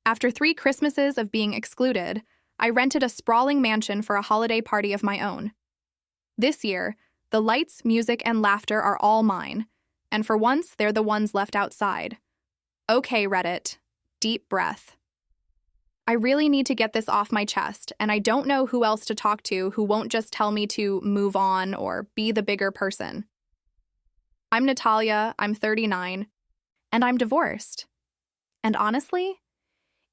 After 3 Christmases of being excluded, I rented a sprawling mansion for a holiday party of my own. This year, the lights, music, and laughter are all mine, and for once, they're the ones left outside. Okay, Reddit. Deep breath. I really need to get this off my chest, and I don't know who else to talk to who won't just tell me to move on or be the bigger person. I'm Natalia, I'm 39, and I'm divorced. And honestly,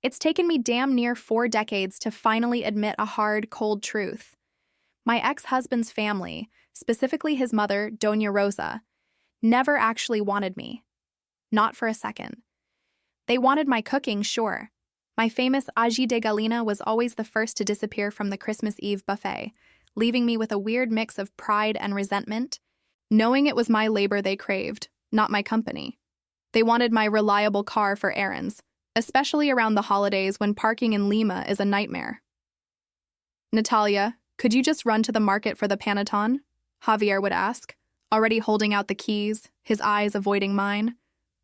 it's taken me damn near 4 decades to finally admit a hard, cold truth. My ex-husband's family, specifically his mother, Doña Rosa, never actually wanted me. Not for a second. They wanted my cooking, sure. My famous ají de gallina was always the first to disappear from the Christmas Eve buffet, leaving me with a weird mix of pride and resentment, knowing it was my labor they craved, not my company. They wanted my reliable car for errands, especially around the holidays when parking in Lima is a nightmare. Natalia, could you just run to the market for the panettone? Javier would ask, already holding out the keys, his eyes avoiding mine.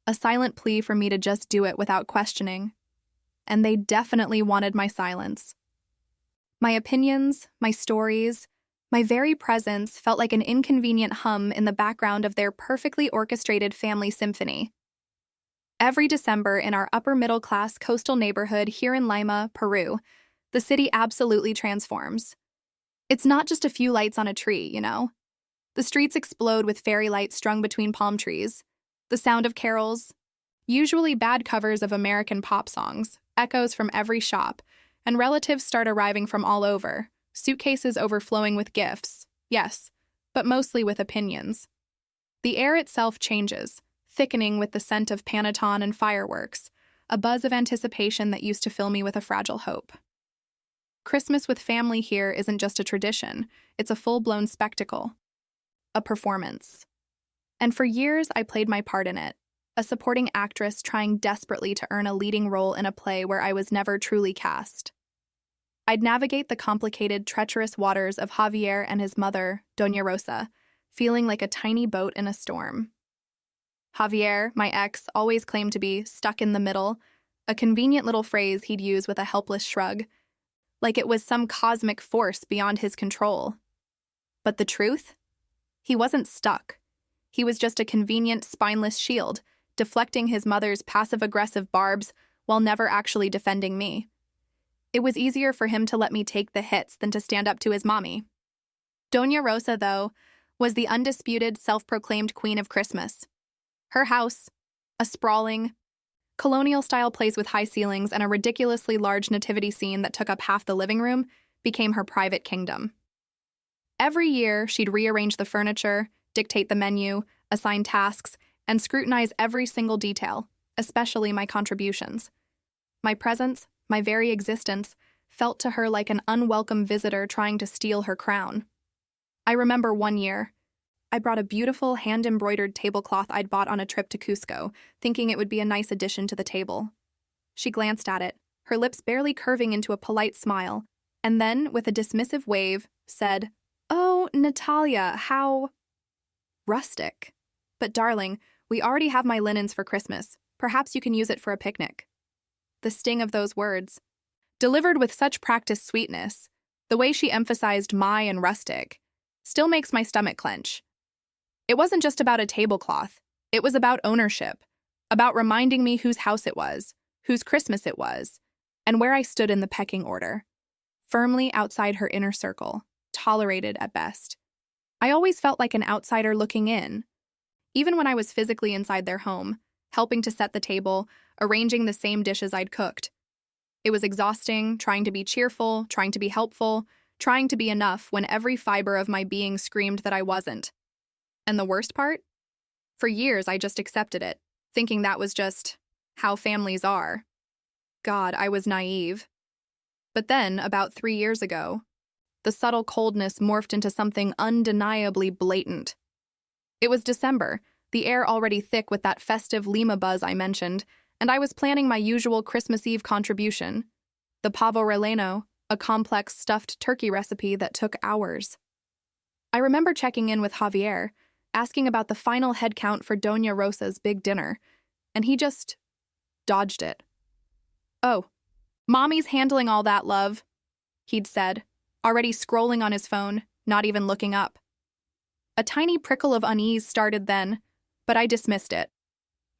A silent plea for me to just do it without questioning. And they definitely wanted my silence. My opinions, my stories, my very presence felt like an inconvenient hum in the background of their perfectly orchestrated family symphony. Every December in our upper-middle-class coastal neighborhood here in Lima, Peru, the city absolutely transforms. It's not just a few lights on a tree, you know? The streets explode with fairy lights strung between palm trees. The sound of carols, usually bad covers of American pop songs, echoes from every shop, and relatives start arriving from all over, suitcases overflowing with gifts, yes, but mostly with opinions. The air itself changes, thickening with the scent of panettone and fireworks, a buzz of anticipation that used to fill me with a fragile hope. Christmas with family here isn't just a tradition, it's a full-blown spectacle, a performance. And for years, I played my part in it, a supporting actress trying desperately to earn a leading role in a play where I was never truly cast. I'd navigate the complicated, treacherous waters of Javier and his mother, Doña Rosa, feeling like a tiny boat in a storm. Javier, my ex, always claimed to be stuck in the middle, a convenient little phrase he'd use with a helpless shrug, like it was some cosmic force beyond his control. But the truth? He wasn't stuck. He was just a convenient, spineless shield, deflecting his mother's passive-aggressive barbs while never actually defending me. It was easier for him to let me take the hits than to stand up to his mommy. Doña Rosa, though, was the undisputed, self-proclaimed queen of Christmas. Her house, a sprawling, colonial-style place with high ceilings and a ridiculously large nativity scene that took up half the living room, became her private kingdom. Every year, she'd rearrange the furniture, dictate the menu, assign tasks, and scrutinize every single detail, especially my contributions. My presence, my very existence, felt to her like an unwelcome visitor trying to steal her crown. I remember one year, I brought a beautiful hand-embroidered tablecloth I'd bought on a trip to Cusco, thinking it would be a nice addition to the table. She glanced at it, her lips barely curving into a polite smile, and then, with a dismissive wave, said, "Oh, Natalia, how rustic. But darling, we already have my linens for Christmas. Perhaps you can use it for a picnic." The sting of those words, delivered with such practiced sweetness, the way she emphasized my and rustic, still makes my stomach clench. It wasn't just about a tablecloth. It was about ownership, about reminding me whose house it was, whose Christmas it was, and where I stood in the pecking order. Firmly outside her inner circle, tolerated at best. I always felt like an outsider looking in. Even when I was physically inside their home, helping to set the table, arranging the same dishes I'd cooked. It was exhausting, trying to be cheerful, trying to be helpful, trying to be enough when every fiber of my being screamed that I wasn't. And the worst part? For years, I just accepted it, thinking that was just how families are. God, I was naive. But then, about 3 years ago, the subtle coldness morphed into something undeniably blatant. It was December, the air already thick with that festive Lima buzz I mentioned, and I was planning my usual Christmas Eve contribution, the pavo relleno, a complex stuffed turkey recipe that took hours. I remember checking in with Javier, asking about the final head count for Doña Rosa's big dinner, and he just dodged it. "Oh, "Mommy's handling all that, love," he'd said, already scrolling on his phone, not even looking up. A tiny prickle of unease started then, but I dismissed it.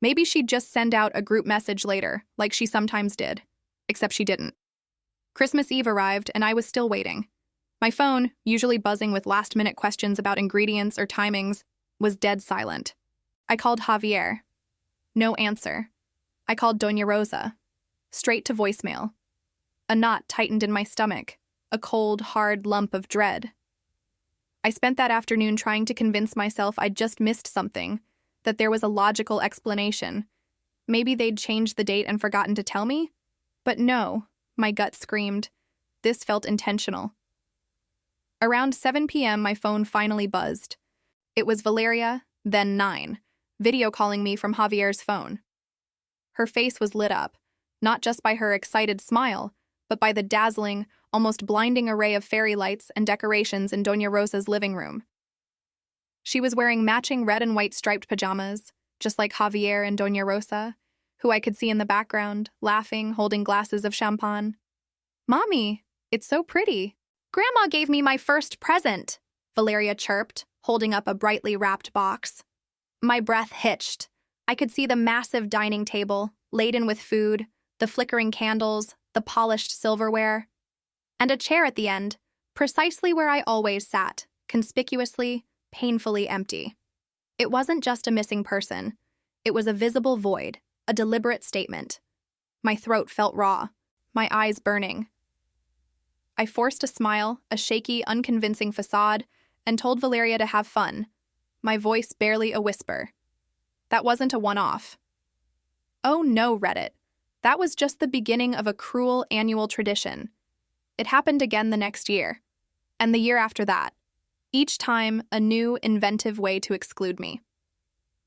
Maybe she'd just send out a group message later, like she sometimes did. Except she didn't. Christmas Eve arrived, and I was still waiting. My phone, usually buzzing with last-minute questions about ingredients or timings, was dead silent. I called Javier. No answer. I called Doña Rosa. Straight to voicemail. A knot tightened in my stomach, a cold, hard lump of dread. I spent that afternoon trying to convince myself I'd just missed something, that there was a logical explanation. Maybe they'd changed the date and forgotten to tell me? But no, my gut screamed. This felt intentional. Around 7 p.m., my phone finally buzzed. It was Valeria, then 9, video calling me from Javier's phone. Her face was lit up, not just by her excited smile, but by the dazzling, almost blinding array of fairy lights and decorations in Doña Rosa's living room. She was wearing matching red and white striped pajamas, just like Javier and Doña Rosa, who I could see in the background, laughing, holding glasses of champagne. "Mommy, it's so pretty. Grandma gave me my first present," Valeria chirped, holding up a brightly wrapped box. My breath hitched. I could see the massive dining table, laden with food, the flickering candles, the polished silverware, and a chair at the end, precisely where I always sat, conspicuously, painfully empty. It wasn't just a missing person. It was a visible void, a deliberate statement. My throat felt raw, my eyes burning. I forced a smile, a shaky, unconvincing facade, and told Valeria to have fun, my voice barely a whisper. That wasn't a one-off. Oh no, Reddit. That was just the beginning of a cruel annual tradition. It happened again the next year, and the year after that. Each time, a new, inventive way to exclude me.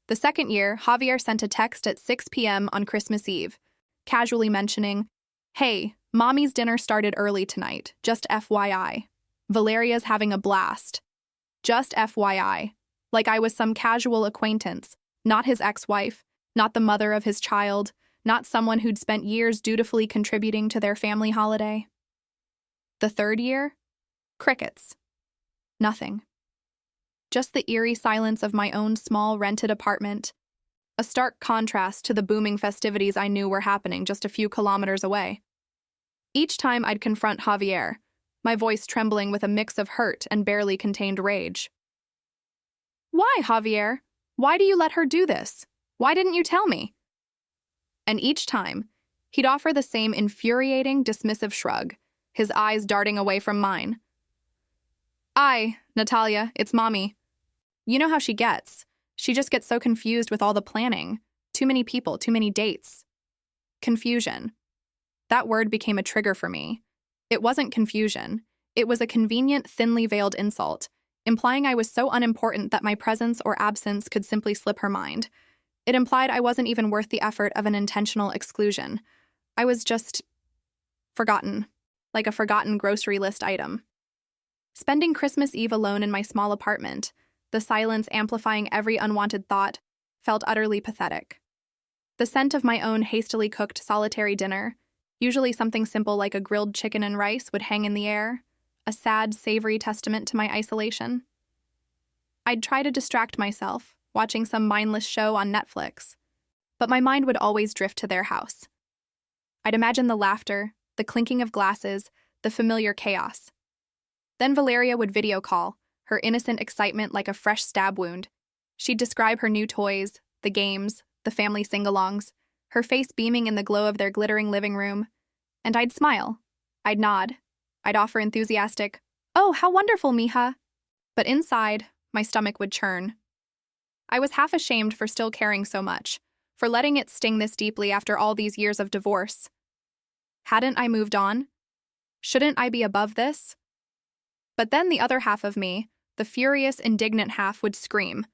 The second year, Javier sent a text at 6 p.m. on Christmas Eve, casually mentioning, "Hey, Mommy's dinner started early tonight, just FYI. Valeria's having a blast. Just FYI. Like I was some casual acquaintance, not his ex-wife, not the mother of his child, not someone who'd spent years dutifully contributing to their family holiday." The third year? Crickets. Nothing. Just the eerie silence of my own small rented apartment, a stark contrast to the booming festivities I knew were happening just a few kilometers away. Each time I'd confront Javier, my voice trembling with a mix of hurt and barely contained rage. "Why, Javier? Why do you let her do this? Why didn't you tell me?" And each time, he'd offer the same infuriating, dismissive shrug, his eyes darting away from mine. Natalia, it's Mommy. You know how she gets. She just gets so confused with all the planning. Too many people, too many dates. Confusion. That word became a trigger for me. It wasn't confusion. It was a convenient, thinly veiled insult, implying I was so unimportant that my presence or absence could simply slip her mind. It implied I wasn't even worth the effort of an intentional exclusion. I was just forgotten, like a forgotten grocery list item. Spending Christmas Eve alone in my small apartment, the silence amplifying every unwanted thought, felt utterly pathetic. The scent of my own hastily cooked solitary dinner, usually something simple like a grilled chicken and rice, would hang in the air, a sad, savory testament to my isolation. I'd try to distract myself, watching some mindless show on Netflix, but my mind would always drift to their house. I'd imagine the laughter, the clinking of glasses, the familiar chaos. Then Valeria would video call, her innocent excitement like a fresh stab wound. She'd describe her new toys, the games, the family sing-alongs, her face beaming in the glow of their glittering living room. And I'd smile. I'd nod. I'd offer enthusiastic, "Oh, how wonderful, mija." But inside, my stomach would churn. I was half ashamed for still caring so much, for letting it sting this deeply after all these years of divorce. Hadn't I moved on? Shouldn't I be above this? But then the other half of me, the furious, indignant half, would scream.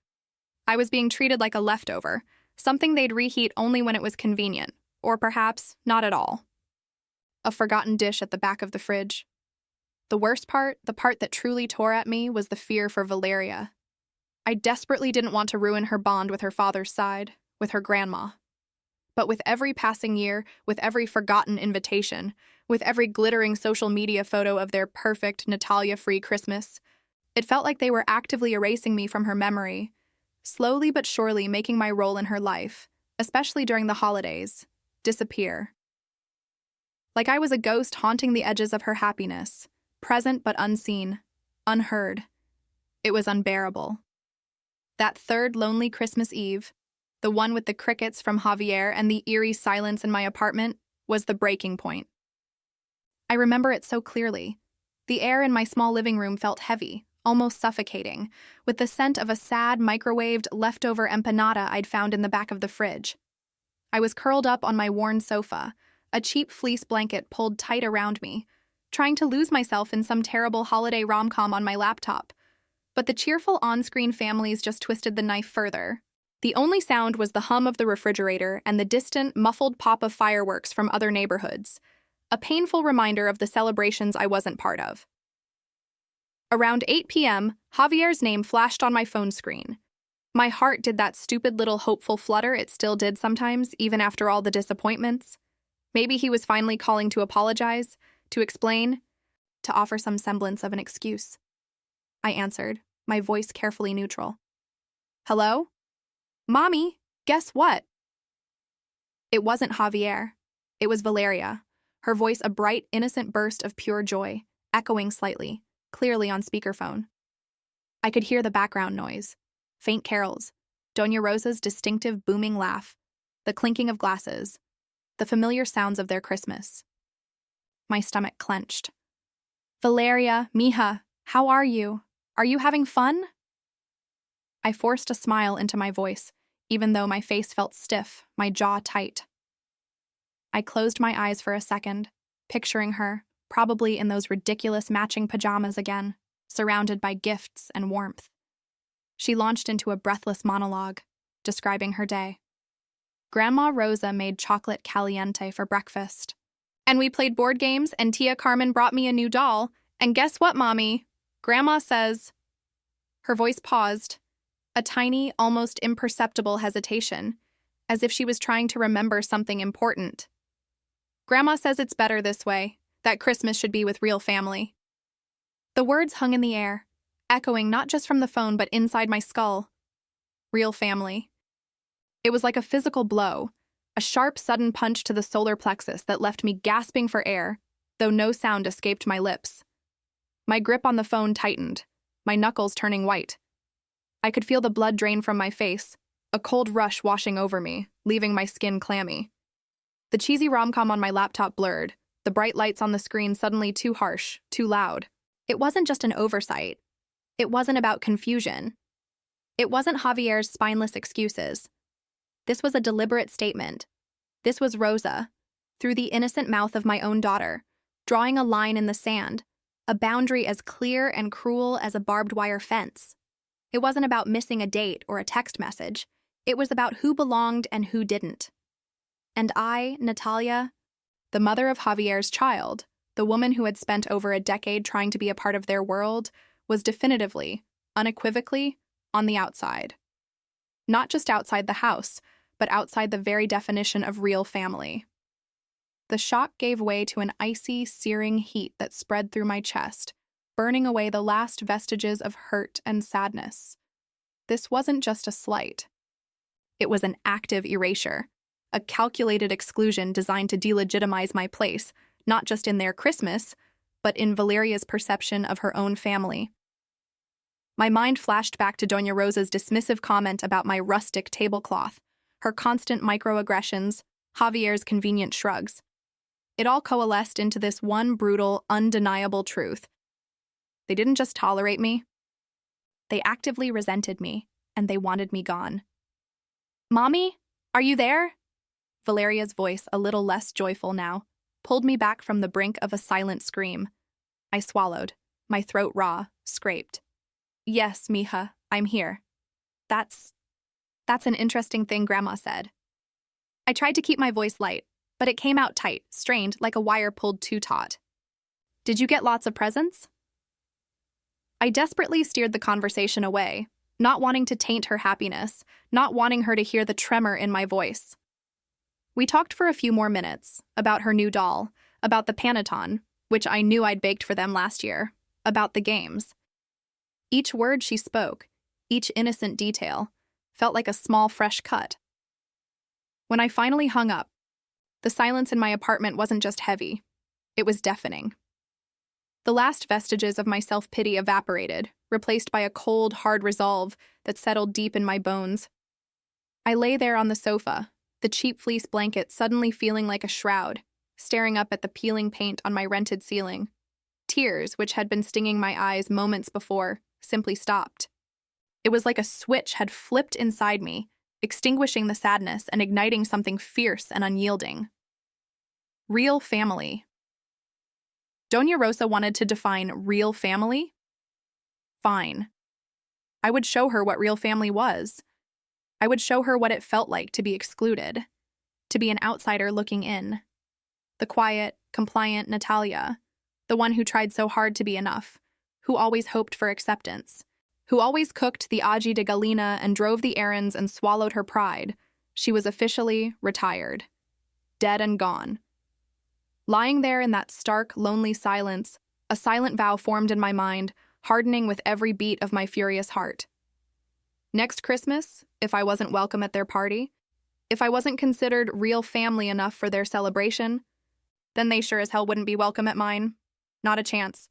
I was being treated like a leftover, something they'd reheat only when it was convenient, or perhaps not at all. A forgotten dish at the back of the fridge. The worst part, the part that truly tore at me, was the fear for Valeria. I desperately didn't want to ruin her bond with her father's side, with her grandma. But with every passing year, with every forgotten invitation, with every glittering social media photo of their perfect Natalia-free Christmas. It felt like they were actively erasing me from her memory, slowly but surely making my role in her life, especially during the holidays, disappear. Like I was a ghost haunting the edges of her happiness, present but unseen, unheard. It was unbearable. That third lonely Christmas Eve, the one with the crickets from Javier and the eerie silence in my apartment, was the breaking point. I remember it so clearly. The air in my small living room felt heavy, almost suffocating, with the scent of a sad, microwaved, leftover empanada I'd found in the back of the fridge. I was curled up on my worn sofa, a cheap fleece blanket pulled tight around me, trying to lose myself in some terrible holiday rom-com on my laptop. But the cheerful on-screen families just twisted the knife further. The only sound was the hum of the refrigerator and the distant, muffled pop of fireworks from other neighborhoods, a painful reminder of the celebrations I wasn't part of. Around 8 p.m., Javier's name flashed on my phone screen. My heart did that stupid little hopeful flutter it still did sometimes, even after all the disappointments. Maybe he was finally calling to apologize, to explain, to offer some semblance of an excuse. I answered, my voice carefully neutral. Hello? Mommy, guess what? It wasn't Javier. It was Valeria, her voice a bright, innocent burst of pure joy, echoing slightly, clearly on speakerphone. I could hear the background noise, faint carols, Doña Rosa's distinctive booming laugh, the clinking of glasses, the familiar sounds of their Christmas. My stomach clenched. Valeria, mija, how are you? Are you having fun? I forced a smile into my voice, even though my face felt stiff, my jaw tight. I closed my eyes for a second, picturing her, probably in those ridiculous matching pajamas again, surrounded by gifts and warmth. She launched into a breathless monologue, describing her day. Grandma Rosa made chocolate caliente for breakfast. And we played board games, and Tia Carmen brought me a new doll. And guess what, Mommy? Grandma says... Her voice paused, a tiny, almost imperceptible hesitation, as if she was trying to remember something important. Grandma says it's better this way, that Christmas should be with real family. The words hung in the air, echoing not just from the phone but inside my skull. Real family. It was like a physical blow, a sharp, sudden punch to the solar plexus that left me gasping for air, though no sound escaped my lips. My grip on the phone tightened, my knuckles turning white. I could feel the blood drain from my face, a cold rush washing over me, leaving my skin clammy. The cheesy rom-com on my laptop blurred, the bright lights on the screen suddenly too harsh, too loud. It wasn't just an oversight. It wasn't about confusion. It wasn't Javier's spineless excuses. This was a deliberate statement. This was Rosa, through the innocent mouth of my own daughter, drawing a line in the sand, a boundary as clear and cruel as a barbed wire fence. It wasn't about missing a date or a text message. It was about who belonged and who didn't. And I, Natalia, the mother of Javier's child, the woman who had spent over a decade trying to be a part of their world, was definitively, unequivocally, on the outside. Not just outside the house, but outside the very definition of real family. The shock gave way to an icy, searing heat that spread through my chest, burning away the last vestiges of hurt and sadness. This wasn't just a slight. It was an active erasure, a calculated exclusion designed to delegitimize my place, not just in their Christmas, but in Valeria's perception of her own family. My mind flashed back to Doña Rosa's dismissive comment about my rustic tablecloth, her constant microaggressions, Javier's convenient shrugs. It all coalesced into this one brutal, undeniable truth. They didn't just tolerate me. They actively resented me, and they wanted me gone. Mommy, are you there? Valeria's voice, a little less joyful now, pulled me back from the brink of a silent scream. I swallowed, my throat raw, scraped. Yes, mija, I'm here. That's an interesting thing Grandma said. I tried to keep my voice light, but it came out tight, strained, like a wire pulled too taut. Did you get lots of presents? I desperately steered the conversation away, not wanting to taint her happiness, not wanting her to hear the tremor in my voice. We talked for a few more minutes, about her new doll, about the panettone, which I knew I'd baked for them last year, about the games. Each word she spoke, each innocent detail, felt like a small, fresh cut. When I finally hung up, the silence in my apartment wasn't just heavy, it was deafening. The last vestiges of my self-pity evaporated, replaced by a cold, hard resolve that settled deep in my bones. I lay there on the sofa, the cheap fleece blanket suddenly feeling like a shroud, staring up at the peeling paint on my rented ceiling. Tears, which had been stinging my eyes moments before, simply stopped. It was like a switch had flipped inside me, extinguishing the sadness and igniting something fierce and unyielding. Real family. Doña Rosa wanted to define real family? Fine. I would show her what real family was. I would show her what it felt like to be excluded, to be an outsider looking in. The quiet, compliant Natalia, the one who tried so hard to be enough, who always hoped for acceptance, who always cooked the aji de gallina and drove the errands and swallowed her pride, she was officially retired, dead and gone. Lying there in that stark, lonely silence, a silent vow formed in my mind, hardening with every beat of my furious heart. Next Christmas, if I wasn't welcome at their party, if I wasn't considered real family enough for their celebration, then they sure as hell wouldn't be welcome at mine. Not a chance.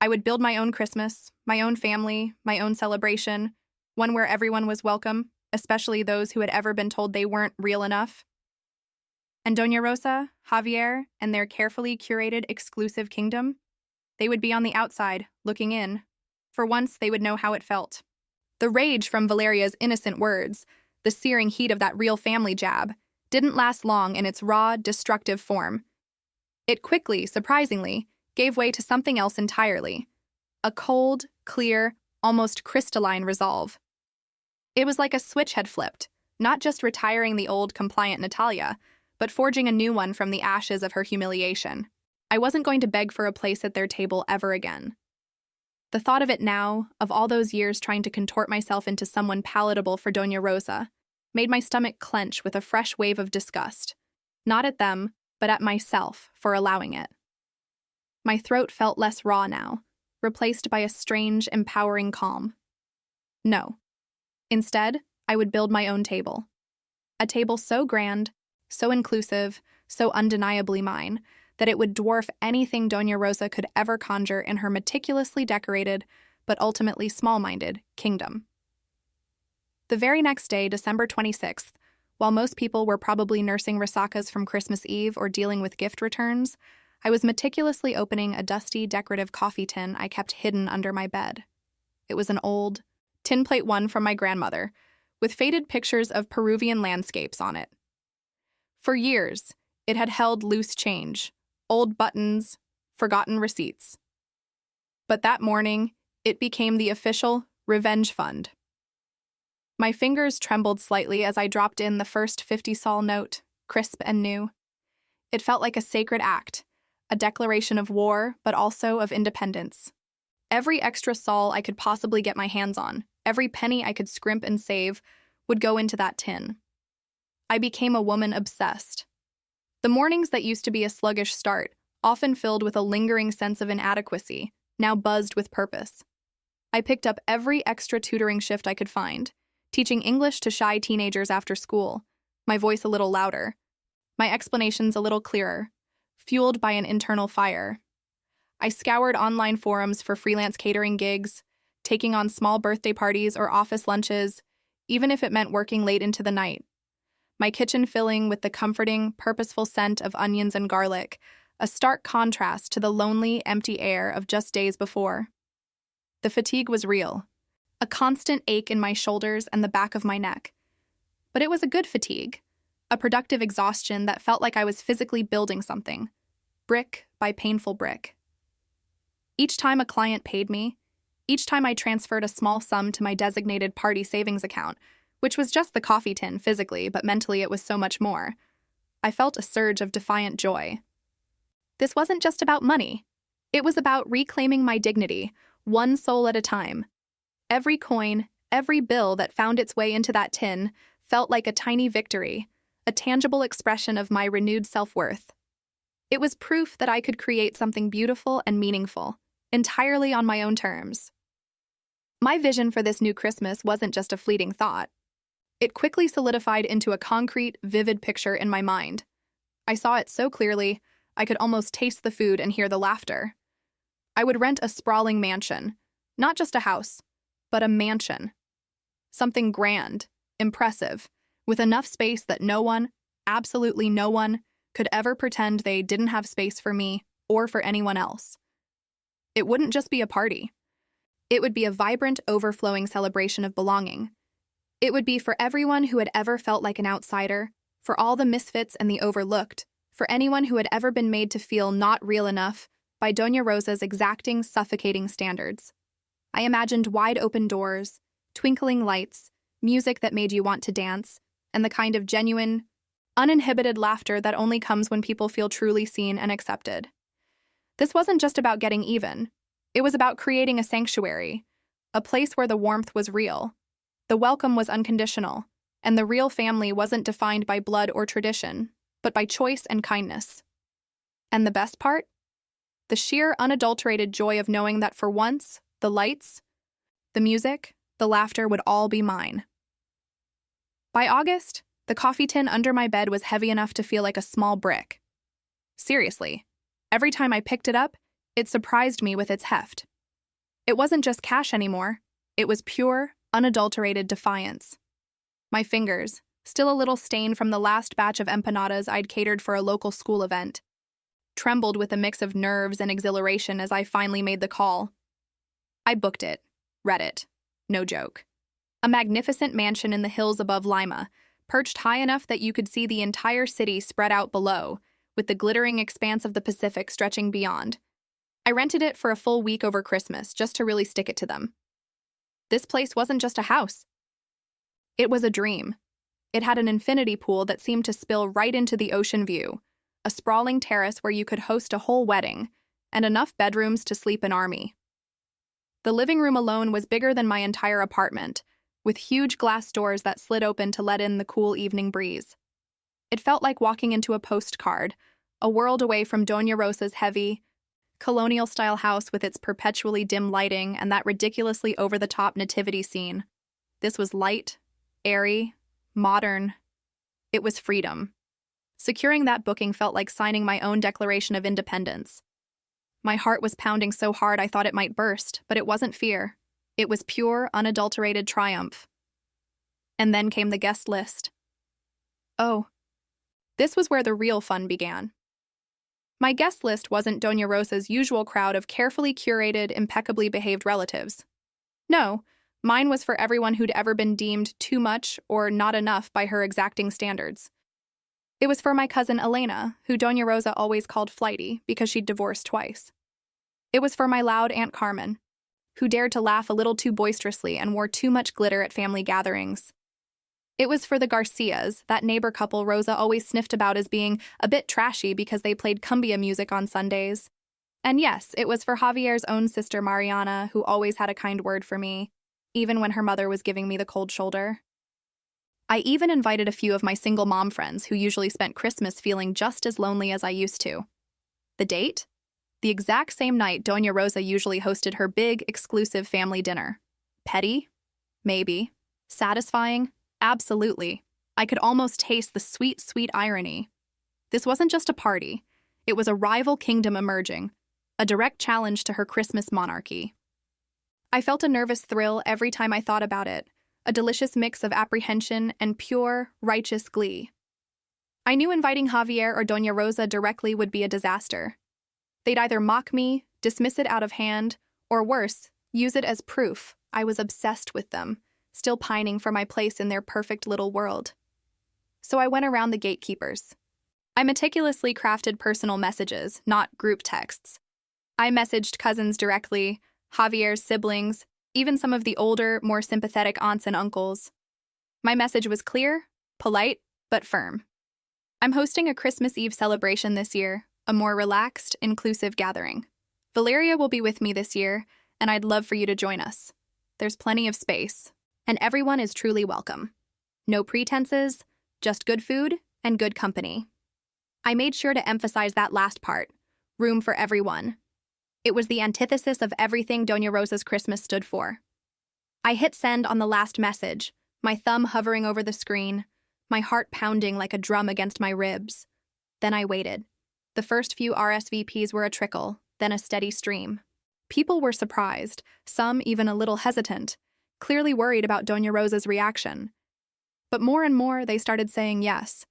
I would build my own Christmas, my own family, my own celebration, one where everyone was welcome, especially those who had ever been told they weren't real enough. And Doña Rosa, Javier, and their carefully curated exclusive kingdom, they would be on the outside, looking in. For once, they would know how it felt. The rage from Valeria's innocent words, the searing heat of that real family jab, didn't last long in its raw, destructive form. It quickly, surprisingly, gave way to something else entirely. A cold, clear, almost crystalline resolve. It was like a switch had flipped, not just retiring the old, compliant Natalia, but forging a new one from the ashes of her humiliation. I wasn't going to beg for a place at their table ever again. The thought of it now, of all those years trying to contort myself into someone palatable for Doña Rosa, made my stomach clench with a fresh wave of disgust. Not at them, but at myself for allowing it. My throat felt less raw now, replaced by a strange, empowering calm. No. Instead, I would build my own table. A table so grand, so inclusive, so undeniably mine, that it would dwarf anything Doña Rosa could ever conjure in her meticulously decorated, but ultimately small-minded, kingdom. The very next day, December 26th, while most people were probably nursing resacas from Christmas Eve or dealing with gift returns, I was meticulously opening a dusty, decorative coffee tin I kept hidden under my bed. It was an old, tin plate one from my grandmother, with faded pictures of Peruvian landscapes on it. For years, it had held loose change, old buttons, forgotten receipts. But that morning, it became the official revenge fund. My fingers trembled slightly as I dropped in the first 50-sol note, crisp and new. It felt like a sacred act, a declaration of war, but also of independence. Every extra sol I could possibly get my hands on, every penny I could scrimp and save, would go into that tin. I became a woman obsessed. The mornings that used to be a sluggish start, often filled with a lingering sense of inadequacy, now buzzed with purpose. I picked up every extra tutoring shift I could find, teaching English to shy teenagers after school, my voice a little louder, my explanations a little clearer, fueled by an internal fire. I scoured online forums for freelance catering gigs, taking on small birthday parties or office lunches, even if it meant working late into the night. My kitchen filling with the comforting, purposeful scent of onions and garlic, a stark contrast to the lonely, empty air of just days before. The fatigue was real, a constant ache in my shoulders and the back of my neck. But it was a good fatigue, a productive exhaustion that felt like I was physically building something, brick by painful brick. Each time a client paid me, each time I transferred a small sum to my designated party savings account, which was just the coffee tin physically, but mentally it was so much more, I felt a surge of defiant joy. This wasn't just about money. It was about reclaiming my dignity, one soul at a time. Every coin, every bill that found its way into that tin felt like a tiny victory, a tangible expression of my renewed self-worth. It was proof that I could create something beautiful and meaningful, entirely on my own terms. My vision for this new Christmas wasn't just a fleeting thought. It quickly solidified into a concrete, vivid picture in my mind. I saw it so clearly, I could almost taste the food and hear the laughter. I would rent a sprawling mansion, not just a house, but a mansion. Something grand, impressive, with enough space that no one, absolutely no one, could ever pretend they didn't have space for me or for anyone else. It wouldn't just be a party. It would be a vibrant, overflowing celebration of belonging. It would be for everyone who had ever felt like an outsider, for all the misfits and the overlooked, for anyone who had ever been made to feel not real enough by Doña Rosa's exacting, suffocating standards. I imagined wide-open doors, twinkling lights, music that made you want to dance, and the kind of genuine, uninhibited laughter that only comes when people feel truly seen and accepted. This wasn't just about getting even. It was about creating a sanctuary, a place where the warmth was real, the welcome was unconditional, and the real family wasn't defined by blood or tradition, but by choice and kindness. And the best part? The sheer, unadulterated joy of knowing that for once, the lights, the music, the laughter would all be mine. By August, the coffee tin under my bed was heavy enough to feel like a small brick. Seriously, every time I picked it up, it surprised me with its heft. It wasn't just cash anymore. It was pure, unadulterated defiance. My fingers, still a little stained from the last batch of empanadas I'd catered for a local school event, trembled with a mix of nerves and exhilaration as I finally made the call. I booked it, read it. No joke. A magnificent mansion in the hills above Lima, perched high enough that you could see the entire city spread out below, with the glittering expanse of the Pacific stretching beyond. I rented it for a full week over Christmas, just to really stick it to them. This place wasn't just a house. It was a dream. It had an infinity pool that seemed to spill right into the ocean view, a sprawling terrace where you could host a whole wedding, and enough bedrooms to sleep an army. The living room alone was bigger than my entire apartment, with huge glass doors that slid open to let in the cool evening breeze. It felt like walking into a postcard, a world away from Doña Rosa's heavy, colonial-style house with its perpetually dim lighting and that ridiculously over-the-top nativity scene. This was light, airy, modern. It was freedom. Securing that booking felt like signing my own Declaration of Independence. My heart was pounding so hard I thought it might burst, but it wasn't fear. It was pure, unadulterated triumph. And then came the guest list. Oh, this was where the real fun began. My guest list wasn't Doña Rosa's usual crowd of carefully curated, impeccably behaved relatives. No, mine was for everyone who'd ever been deemed too much or not enough by her exacting standards. It was for my cousin Elena, who Doña Rosa always called flighty because she'd divorced twice. It was for my loud Aunt Carmen, who dared to laugh a little too boisterously and wore too much glitter at family gatherings. It was for the Garcias, that neighbor couple Rosa always sniffed about as being a bit trashy because they played cumbia music on Sundays. And yes, it was for Javier's own sister Mariana, who always had a kind word for me, even when her mother was giving me the cold shoulder. I even invited a few of my single mom friends who usually spent Christmas feeling just as lonely as I used to. The date? The exact same night Doña Rosa usually hosted her big, exclusive family dinner. Petty? Maybe. Satisfying? Absolutely. I could almost taste the sweet, sweet irony. This wasn't just a party. It was a rival kingdom emerging, a direct challenge to her Christmas monarchy. I felt a nervous thrill every time I thought about it, a delicious mix of apprehension and pure, righteous glee. I knew inviting Javier or Doña Rosa directly would be a disaster. They'd either mock me, dismiss it out of hand, or worse, use it as proof I was obsessed with them, still pining for my place in their perfect little world. So I went around the gatekeepers. I meticulously crafted personal messages, not group texts. I messaged cousins directly, Javier's siblings, even some of the older, more sympathetic aunts and uncles. My message was clear, polite, but firm. I'm hosting a Christmas Eve celebration this year, a more relaxed, inclusive gathering. Valeria will be with me this year, and I'd love for you to join us. There's plenty of space, and everyone is truly welcome. No pretenses, just good food and good company. I made sure to emphasize that last part, room for everyone. It was the antithesis of everything Doña Rosa's Christmas stood for. I hit send on the last message, my thumb hovering over the screen, my heart pounding like a drum against my ribs. Then I waited. The first few RSVPs were a trickle, then a steady stream. People were surprised, some even a little hesitant, clearly worried about Doña Rosa's reaction. But more and more they started saying yes.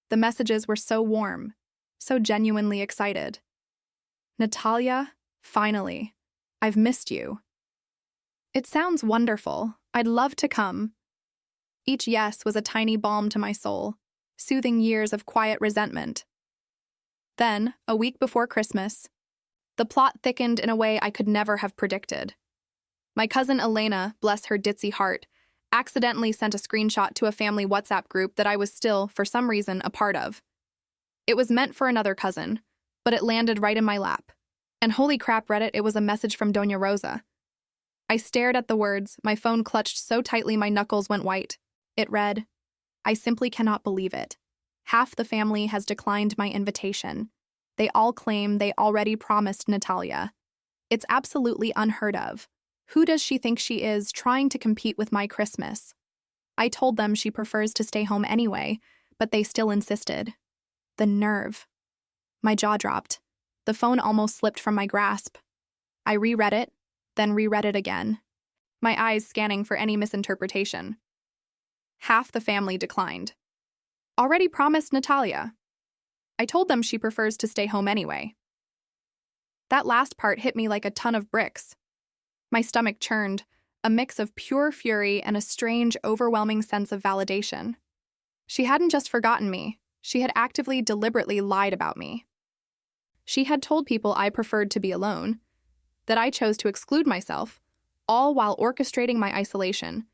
The messages were so warm, so genuinely excited. Natalia, finally, I've missed you. It sounds wonderful. I'd love to come. Each yes was a tiny balm to my soul, soothing years of quiet resentment. Then, a week before Christmas, the plot thickened in a way I could never have predicted. My cousin Elena, bless her ditzy heart, accidentally sent a screenshot to a family WhatsApp group that I was still, for some reason, a part of. It was meant for another cousin, but it landed right in my lap. And holy crap, Reddit, it was a message from Doña Rosa. I stared at the words, my phone clutched so tightly my knuckles went white. It read, I simply cannot believe it. Half the family has declined my invitation. They all claim they already promised Natalia. It's absolutely unheard of. Who does she think she is, trying to compete with my Christmas? I told them she prefers to stay home anyway, but they still insisted. The nerve. My jaw dropped. The phone almost slipped from my grasp. I reread it, then reread it again, my eyes scanning for any misinterpretation. Half the family declined. Already promised Natalia. I told them she prefers to stay home anyway. That last part hit me like a ton of bricks. My stomach churned, a mix of pure fury and a strange, overwhelming sense of validation. She hadn't just forgotten me, she had actively, deliberately lied about me. She had told people I preferred to be alone, that I chose to exclude myself, all while orchestrating my isolation.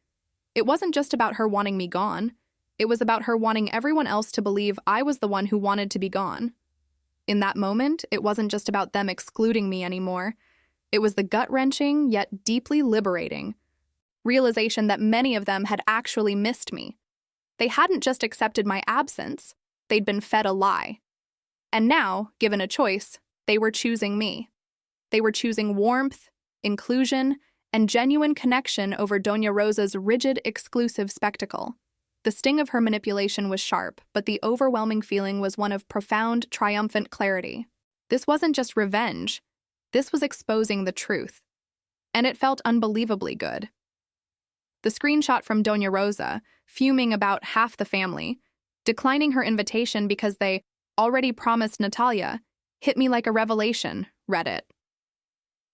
It wasn't just about her wanting me gone. It was about her wanting everyone else to believe I was the one who wanted to be gone. In that moment, it wasn't just about them excluding me anymore. It was the gut-wrenching, yet deeply liberating realization that many of them had actually missed me. They hadn't just accepted my absence, they'd been fed a lie. And now, given a choice, they were choosing me. They were choosing warmth, inclusion, and genuine connection over Doña Rosa's rigid, exclusive spectacle. The sting of her manipulation was sharp, but the overwhelming feeling was one of profound, triumphant clarity. This wasn't just revenge. This was exposing the truth. And it felt unbelievably good. The screenshot from Doña Rosa, fuming about half the family, declining her invitation because they already promised Natalia, hit me like a revelation, Reddit.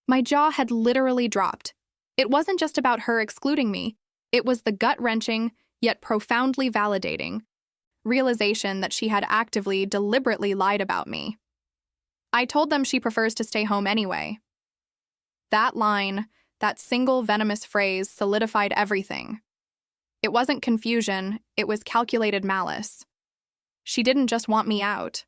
My jaw had literally dropped. It wasn't just about her excluding me. It was the gut-wrenching, yet profoundly validating realization that she had actively, deliberately lied about me. I told them she prefers to stay home anyway. That line, that single venomous phrase, solidified everything. It wasn't confusion, it was calculated malice. She didn't just want me out.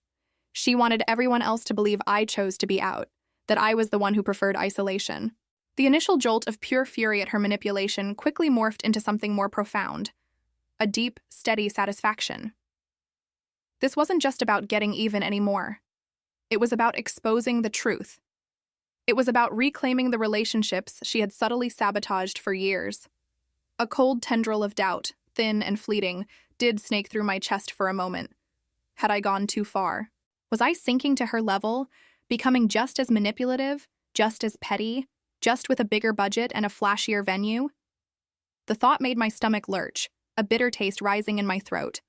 She wanted everyone else to believe I chose to be out, that I was the one who preferred isolation. The initial jolt of pure fury at her manipulation quickly morphed into something more profound, a deep, steady satisfaction. This wasn't just about getting even anymore. It was about exposing the truth. It was about reclaiming the relationships she had subtly sabotaged for years. A cold tendril of doubt, thin and fleeting, did snake through my chest for a moment. Had I gone too far? Was I sinking to her level, becoming just as manipulative, just as petty, just with a bigger budget and a flashier venue? The thought made my stomach lurch, a bitter taste rising in my throat.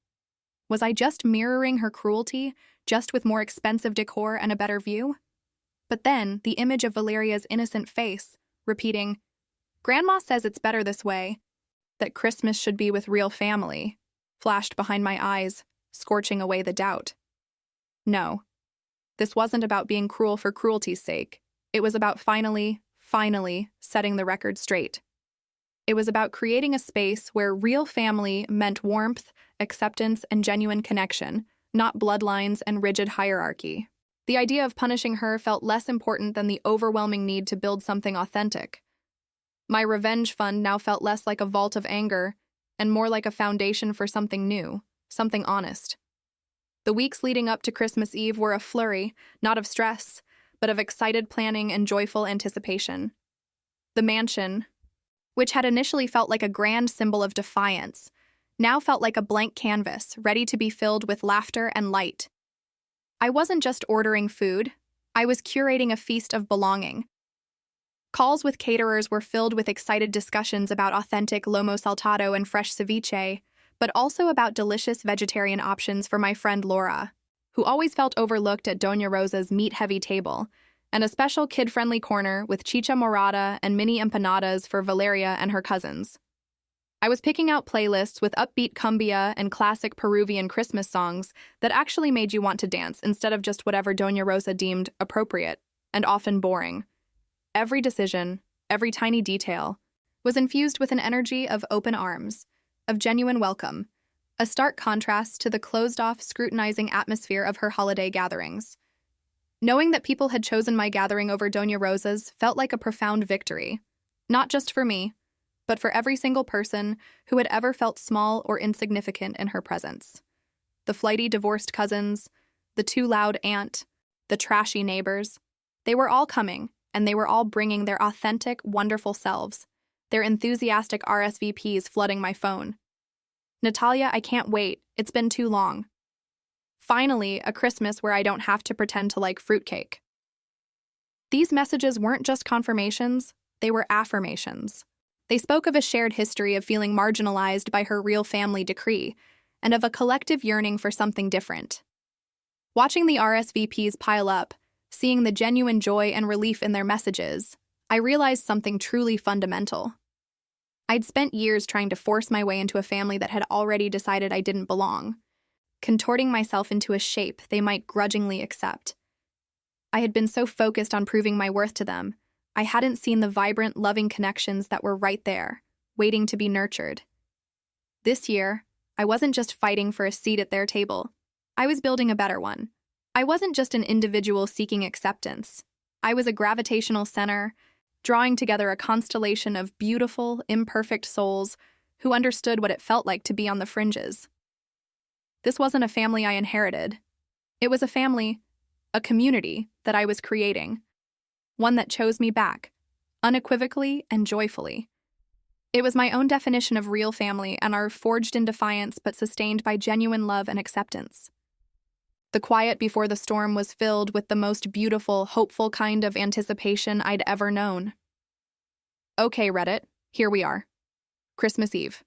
Was I just mirroring her cruelty, just with more expensive decor and a better view? But then, the image of Valeria's innocent face, repeating, "Grandma says it's better this way, that Christmas should be with real family," flashed behind my eyes, scorching away the doubt. No, this wasn't about being cruel for cruelty's sake. It was about finally setting the record straight. It was about creating a space where real family meant warmth, acceptance, and genuine connection, not bloodlines and rigid hierarchy. The idea of punishing her felt less important than the overwhelming need to build something authentic. My revenge fund now felt less like a vault of anger and more like a foundation for something new, something honest. The weeks leading up to Christmas Eve were a flurry, not of stress, but of excited planning and joyful anticipation. The mansion, which had initially felt like a grand symbol of defiance, now felt like a blank canvas, ready to be filled with laughter and light. I wasn't just ordering food, I was curating a feast of belonging. Calls with caterers were filled with excited discussions about authentic lomo saltado and fresh ceviche, but also about delicious vegetarian options for my friend Laura, who always felt overlooked at Doña Rosa's meat-heavy table, and a special kid-friendly corner with chicha morada and mini empanadas for Valeria and her cousins. I was picking out playlists with upbeat cumbia and classic Peruvian Christmas songs that actually made you want to dance instead of just whatever Doña Rosa deemed appropriate and often boring. Every decision, every tiny detail, was infused with an energy of open arms, of genuine welcome, a stark contrast to the closed-off, scrutinizing atmosphere of her holiday gatherings. Knowing that people had chosen my gathering over Doña Rosa's felt like a profound victory, not just for me, but for every single person who had ever felt small or insignificant in her presence. The flighty divorced cousins, the too loud aunt, the trashy neighbors, they were all coming, and they were all bringing their authentic, wonderful selves, their enthusiastic RSVPs flooding my phone. Natalia, I can't wait. It's been too long. Finally, a Christmas where I don't have to pretend to like fruitcake. These messages weren't just confirmations, they were affirmations. They spoke of a shared history of feeling marginalized by her real family decree, and of a collective yearning for something different. Watching the RSVPs pile up, seeing the genuine joy and relief in their messages, I realized something truly fundamental. I'd spent years trying to force my way into a family that had already decided I didn't belong, contorting myself into a shape they might grudgingly accept. I had been so focused on proving my worth to them, I hadn't seen the vibrant, loving connections that were right there, waiting to be nurtured. This year, I wasn't just fighting for a seat at their table. I was building a better one. I wasn't just an individual seeking acceptance. I was a gravitational center, drawing together a constellation of beautiful, imperfect souls who understood what it felt like to be on the fringes. This wasn't a family I inherited. It was a family, a community that I was creating. One that chose me back, unequivocally and joyfully. It was my own definition of real family and are forged in defiance but sustained by genuine love and acceptance. The quiet before the storm was filled with the most beautiful, hopeful kind of anticipation I'd ever known. Okay, Reddit, here we are. Christmas Eve.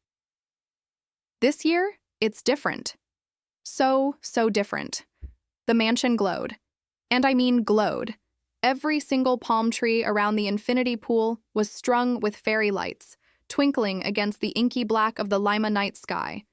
This year, it's different. So different. The mansion glowed. And I mean glowed. Every single palm tree around the infinity pool was strung with fairy lights, twinkling against the inky black of the Lima night sky.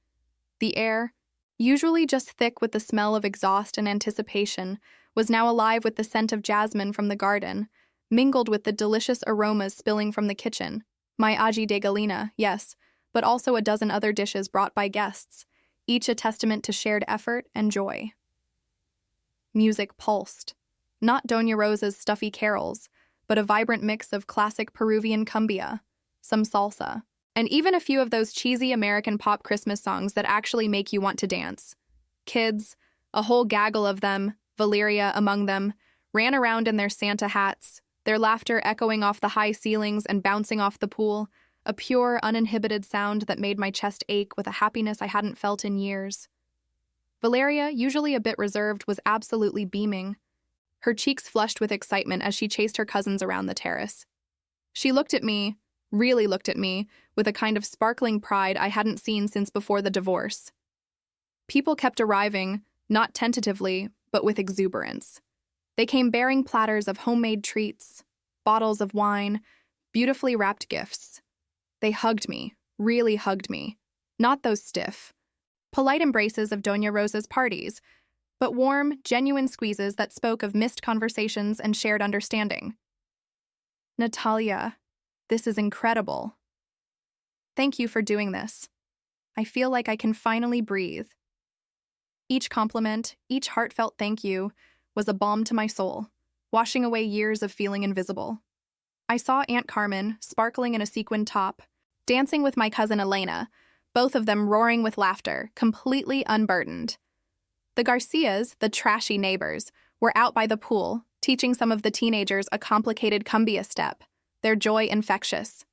The air, usually just thick with the smell of exhaust and anticipation, was now alive with the scent of jasmine from the garden, mingled with the delicious aromas spilling from the kitchen. My aji de gallina, yes, but also a dozen other dishes brought by guests, each a testament to shared effort and joy. Music pulsed. Not Doña Rosa's stuffy carols, but a vibrant mix of classic Peruvian cumbia, some salsa, and even a few of those cheesy American pop Christmas songs that actually make you want to dance. Kids, a whole gaggle of them, Valeria among them, ran around in their Santa hats, their laughter echoing off the high ceilings and bouncing off the pool, a pure, uninhibited sound that made my chest ache with a happiness I hadn't felt in years. Valeria, usually a bit reserved, was absolutely beaming. Her cheeks flushed with excitement as she chased her cousins around the terrace. She looked at me, really looked at me, with a kind of sparkling pride I hadn't seen since before the divorce. People kept arriving, not tentatively, but with exuberance. They came bearing platters of homemade treats, bottles of wine, beautifully wrapped gifts. They hugged me, really hugged me. Not those stiff, polite embraces of Doña Rosa's parties, but warm, genuine squeezes that spoke of missed conversations and shared understanding. Natalia, this is incredible. Thank you for doing this. I feel like I can finally breathe. Each compliment, each heartfelt thank you, was a balm to my soul, washing away years of feeling invisible. I saw Aunt Carmen, sparkling in a sequined top, dancing with my cousin Elena, both of them roaring with laughter, completely unburdened. The Garcias, the trashy neighbors, were out by the pool, teaching some of the teenagers a complicated cumbia step, their joy infectious.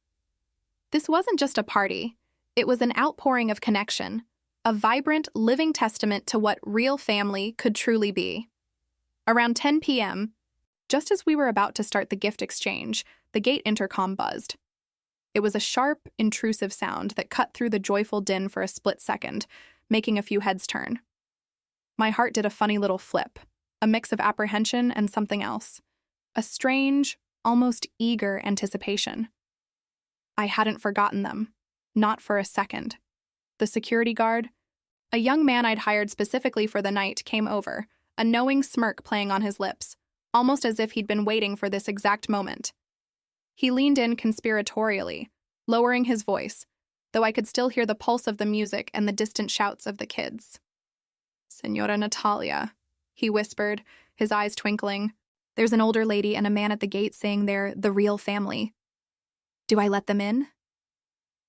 This wasn't just a party. It was an outpouring of connection, a vibrant, living testament to what real family could truly be. Around 10 p.m., just as we were about to start the gift exchange, the gate intercom buzzed. It was a sharp, intrusive sound that cut through the joyful din for a split second, making a few heads turn. My heart did a funny little flip, a mix of apprehension and something else. A strange, almost eager anticipation. I hadn't forgotten them. Not for a second. The security guard, a young man I'd hired specifically for the night, came over, a knowing smirk playing on his lips, almost as if he'd been waiting for this exact moment. He leaned in conspiratorially, lowering his voice, though I could still hear the pulse of the music and the distant shouts of the kids. "Senora Natalia," he whispered, his eyes twinkling. "There's an older lady and a man at the gate saying they're the real family. Do I let them in?"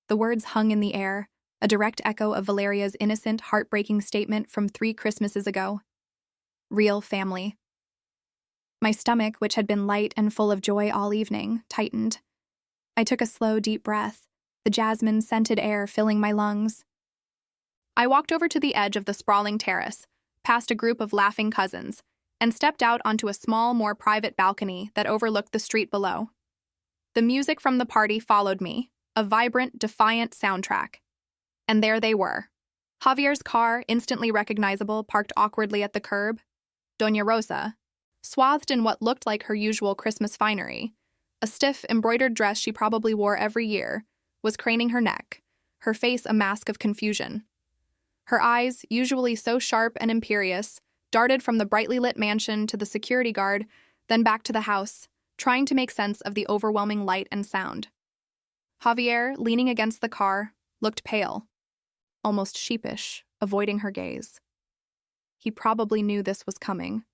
The words hung in the air, a direct echo of Valeria's innocent, heartbreaking statement from 3 Christmases ago. Real family. My stomach, which had been light and full of joy all evening, tightened. I took a slow, deep breath, the jasmine-scented air filling my lungs. I walked over to the edge of the sprawling terrace, past a group of laughing cousins, and stepped out onto a small, more private balcony that overlooked the street below. The music from the party followed me, a vibrant, defiant soundtrack. And there they were. Javier's car, instantly recognizable, parked awkwardly at the curb. Doña Rosa, swathed in what looked like her usual Christmas finery, a stiff, embroidered dress she probably wore every year, was craning her neck, her face a mask of confusion. Her eyes, usually so sharp and imperious, darted from the brightly lit mansion to the security guard, then back to the house, trying to make sense of the overwhelming light and sound. Javier, leaning against the car, looked pale, almost sheepish, avoiding her gaze. He probably knew this was coming.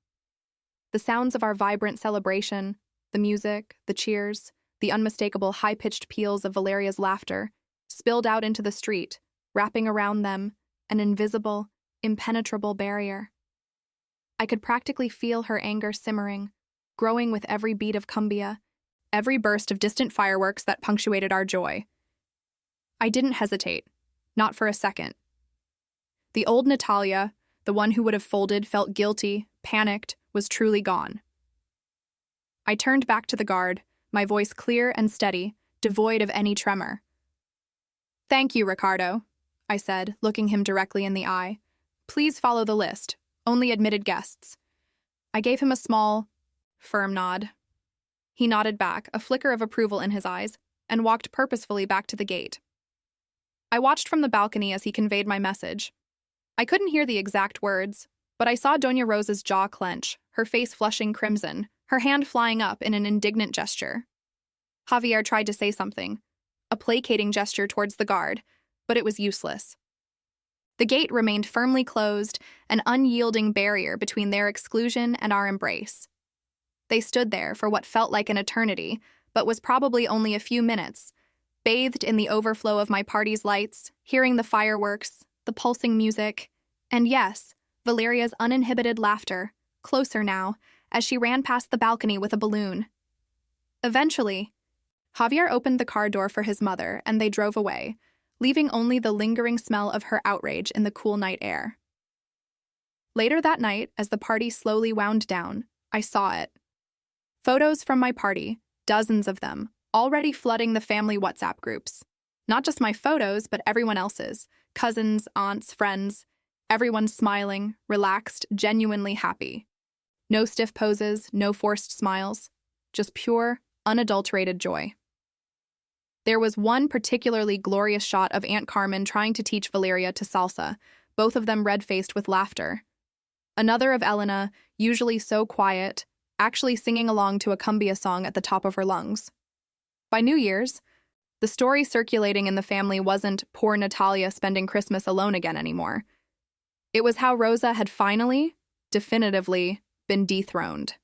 The sounds of our vibrant celebration, the music, the cheers, the unmistakable high-pitched peals of Valeria's laughter, spilled out into the street, wrapping around them an invisible, impenetrable barrier. I could practically feel her anger simmering, growing with every beat of cumbia, every burst of distant fireworks that punctuated our joy. I didn't hesitate, not for a second. The old Natalia, the one who would have folded, felt guilty, panicked, was truly gone. I turned back to the guard, my voice clear and steady, devoid of any tremor. "Thank you, Ricardo," I said, looking him directly in the eye. "Please follow the list. Only admitted guests." I gave him a small, firm nod. He nodded back, a flicker of approval in his eyes, and walked purposefully back to the gate. I watched from the balcony as he conveyed my message. I couldn't hear the exact words, but I saw Doña Rosa's jaw clench, her face flushing crimson, her hand flying up in an indignant gesture. Javier tried to say something, a placating gesture towards the guard, but it was useless. The gate remained firmly closed, an unyielding barrier between their exclusion and our embrace. They stood there for what felt like an eternity, but was probably only a few minutes, bathed in the overflow of my party's lights, hearing the fireworks, the pulsing music, and yes, Valeria's uninhibited laughter, closer now, as she ran past the balcony with a balloon. Eventually, Javier opened the car door for his mother, and they drove away, leaving only the lingering smell of her outrage in the cool night air. Later that night, as the party slowly wound down, I saw it. Photos from my party, dozens of them, already flooding the family WhatsApp groups. Not just my photos, but everyone else's. Cousins, aunts, friends. Everyone smiling, relaxed, genuinely happy. No stiff poses, no forced smiles. Just pure, unadulterated joy. There was one particularly glorious shot of Aunt Carmen trying to teach Valeria to salsa, both of them red-faced with laughter. Another of Elena, usually so quiet, actually singing along to a cumbia song at the top of her lungs. By New Year's, the story circulating in the family wasn't poor Natalia spending Christmas alone again anymore. It was how Rosa had finally, definitively, been dethroned.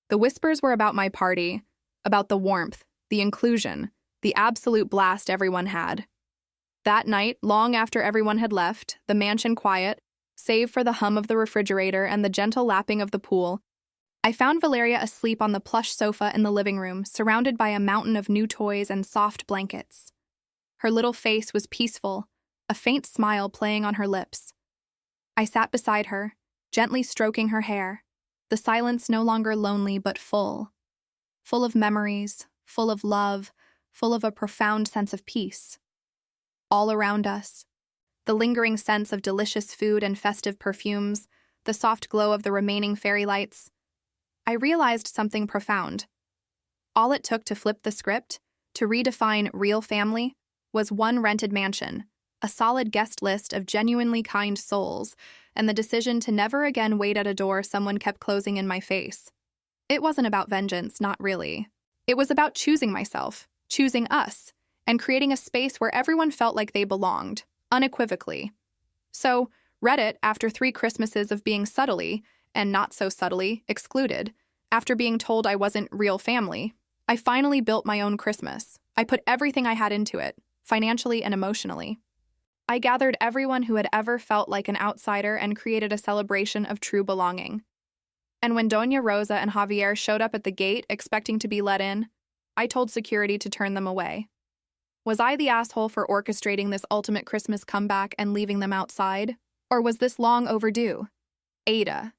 The whispers were about my party, about the warmth, the inclusion, the absolute blast everyone had. That night, long after everyone had left, the mansion quiet, Save for the hum of the refrigerator and the gentle lapping of the pool, I found Valeria asleep on the plush sofa in the living room, surrounded by a mountain of new toys and soft blankets. Her little face was peaceful, a faint smile playing on her lips. I sat beside her, gently stroking her hair, the silence no longer lonely but full. Full of memories, full of love, full of a profound sense of peace. All around us, the lingering sense of delicious food and festive perfumes, the soft glow of the remaining fairy lights. I realized something profound. All it took to flip the script, to redefine real family, was one rented mansion, a solid guest list of genuinely kind souls, and the decision to never again wait at a door someone kept closing in my face. It wasn't about vengeance, not really. It was about choosing myself, choosing us, and creating a space where everyone felt like they belonged, unequivocally. So, Reddit, after 3 Christmases of being subtly, and not so subtly, excluded, after being told I wasn't real family, I finally built my own Christmas. I put everything I had into it, financially and emotionally. I gathered everyone who had ever felt like an outsider and created a celebration of true belonging. And when Doña Rosa and Javier showed up at the gate expecting to be let in, I told security to turn them away. Was I the asshole for orchestrating this ultimate Christmas comeback and leaving them outside? Or was this long overdue? Ada,